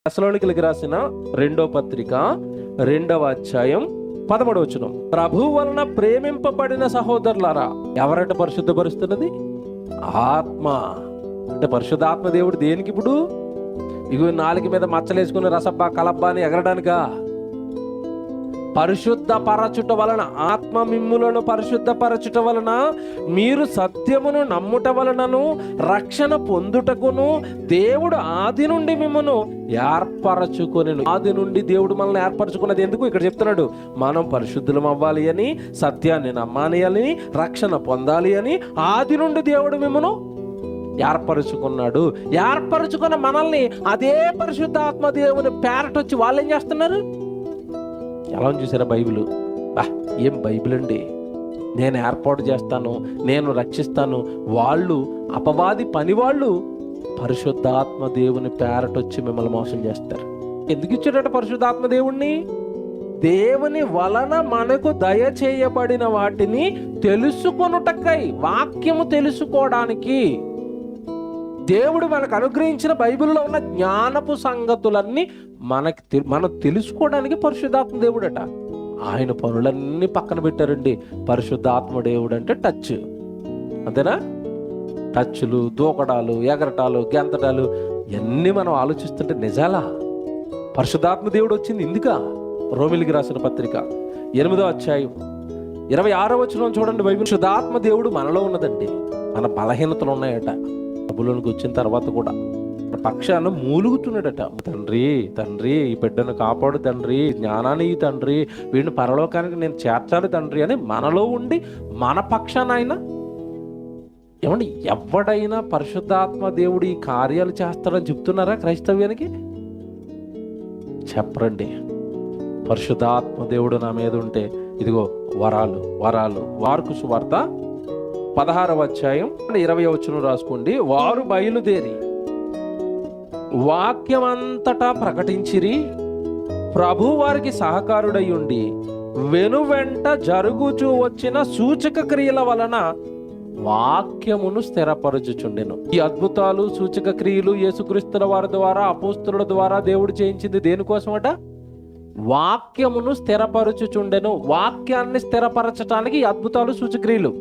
తెస్సలోనికీయులకు రాసిన రెండో పత్రిక 2వ అధ్యాయం 13వ వచనం. ప్రభు వలన ప్రేమింపబడిన సహోదరులారా, ఎవరంటే పరిశుద్ధపరుస్తున్నది? ఆత్మ. అంటే పరిశుద్ధాత్మ దేవుడు దేనికి? ఇప్పుడు ఇగో నాలుగు మీద మచ్చలేసుకుని రసబ్బా కలబ్బా అని ఎగరడానికా? పరిశుద్ధ పరచుట వలన, ఆత్మ మిమ్ములను పరిశుద్ధ పరచుట వలన, మీరు సత్యమును నమ్ముట వలనను రక్షణ పొందుటకును దేవుడు ఆది నుండి మిమ్మను ఏర్పరచుకొని. ఆది నుండి దేవుడు మనల్ని ఏర్పరచుకున్నది ఎందుకు? ఇక్కడ చెప్తున్నాడు, మనం పరిశుద్ధులం అవ్వాలి అని, సత్యాన్ని నమ్మాలి అని, రక్షణ పొందాలి అని ఆది నుండి దేవుడు మిమ్మను ఏర్పరచుకున్నాడు. ఏర్పరచుకున్న మనల్ని అదే పరిశుద్ధాత్మ దేవుని పేరటొచ్చి వాళ్ళు ఏం చేస్తున్నారు? ఎలా చూసారా బైబిల్? ఏం బైబిల్ అండి! నేను ఏర్పాటు చేస్తాను, నేను రక్షిస్తాను. వాళ్ళు అపవాది పని వాళ్ళు పరిశుద్ధాత్మ దేవుని పేరటొచ్చి మిమ్మల్ని మోసం చేస్తారు. ఎందుకు ఇచ్చాడట పరిశుద్ధాత్మ దేవుణ్ణి? దేవుని వలన మనకు దయచేయబడిన వాటిని తెలుసుకొనుటకై, వాక్యము తెలుసుకోవడానికి. దేవుడు మనకు అనుగ్రహించిన బైబిల్లో ఉన్న జ్ఞానపు సంగతులన్నీ మనం తెలుసుకోవడానికి పరిశుద్ధాత్మ దేవుడట. ఆయన పనులన్నీ పక్కన పెట్టారండి. పరిశుద్ధాత్మ దేవుడు అంటే టచ్, అంతేనా? టచ్లు, దూకడాలు, ఎగరటాలు, గెంతటాలు ఇవన్నీ మనం ఆలోచిస్తుంటే నిజాలా? పరిశుద్ధాత్మ దేవుడు వచ్చింది ఇందుక. రోమిలికి రాసిన పత్రిక 8వ అధ్యాయం 26వ వచనం చూడండి. బైబిల్ పరిశుద్ధాత్మ దేవుడు మనలో ఉన్నదండి. మన బలహీనతలు ఉన్నాయట. డబ్బులోనికి వచ్చిన తర్వాత కూడా పక్షాన మూలుగుతున్నాడట. తండ్రి తండ్రి, ఈ బిడ్డను కాపాడు తండ్రి, జ్ఞానాన్ని తండ్రి, వీడిని పరలోకానికి నేను చేర్చాలి తండ్రి అని మనలో ఉండి మన పక్షాన ఆయన. ఏమండి, ఎవడైనా పరిశుద్ధాత్మ దేవుడు ఈ కార్యాలు చేస్తాడని చెప్తున్నారా క్రైస్తవ్యానికి? చెప్పరండి. పరిశుద్ధాత్మ దేవుడు నా మీద ఉంటే ఇదిగో వరాలు వరాలు. మార్కు సువార్త 16వ అధ్యాయం 20వ వచనం రాసుకోండి. వారు బయలుదేరి వాక్యమంతటా ప్రకటించిరి, ప్రభు వారికి సహకారుడై ఉండి వెనువెంట జరుగుచూ వచ్చిన సూచక క్రియల వలన వాక్యమును స్థిరపరచుచుండెను. ఈ అద్భుతాలు, సూచక క్రియలు యేసుక్రీస్తుల వారి ద్వారా, అపోస్తుల ద్వారా దేవుడు చేయించింది దేనికోసమట? వాక్యమును స్థిరపరచుచుండెను. వాక్యాన్ని స్థిరపరచటానికి ఈ అద్భుతాలు, సూచక్రియలు.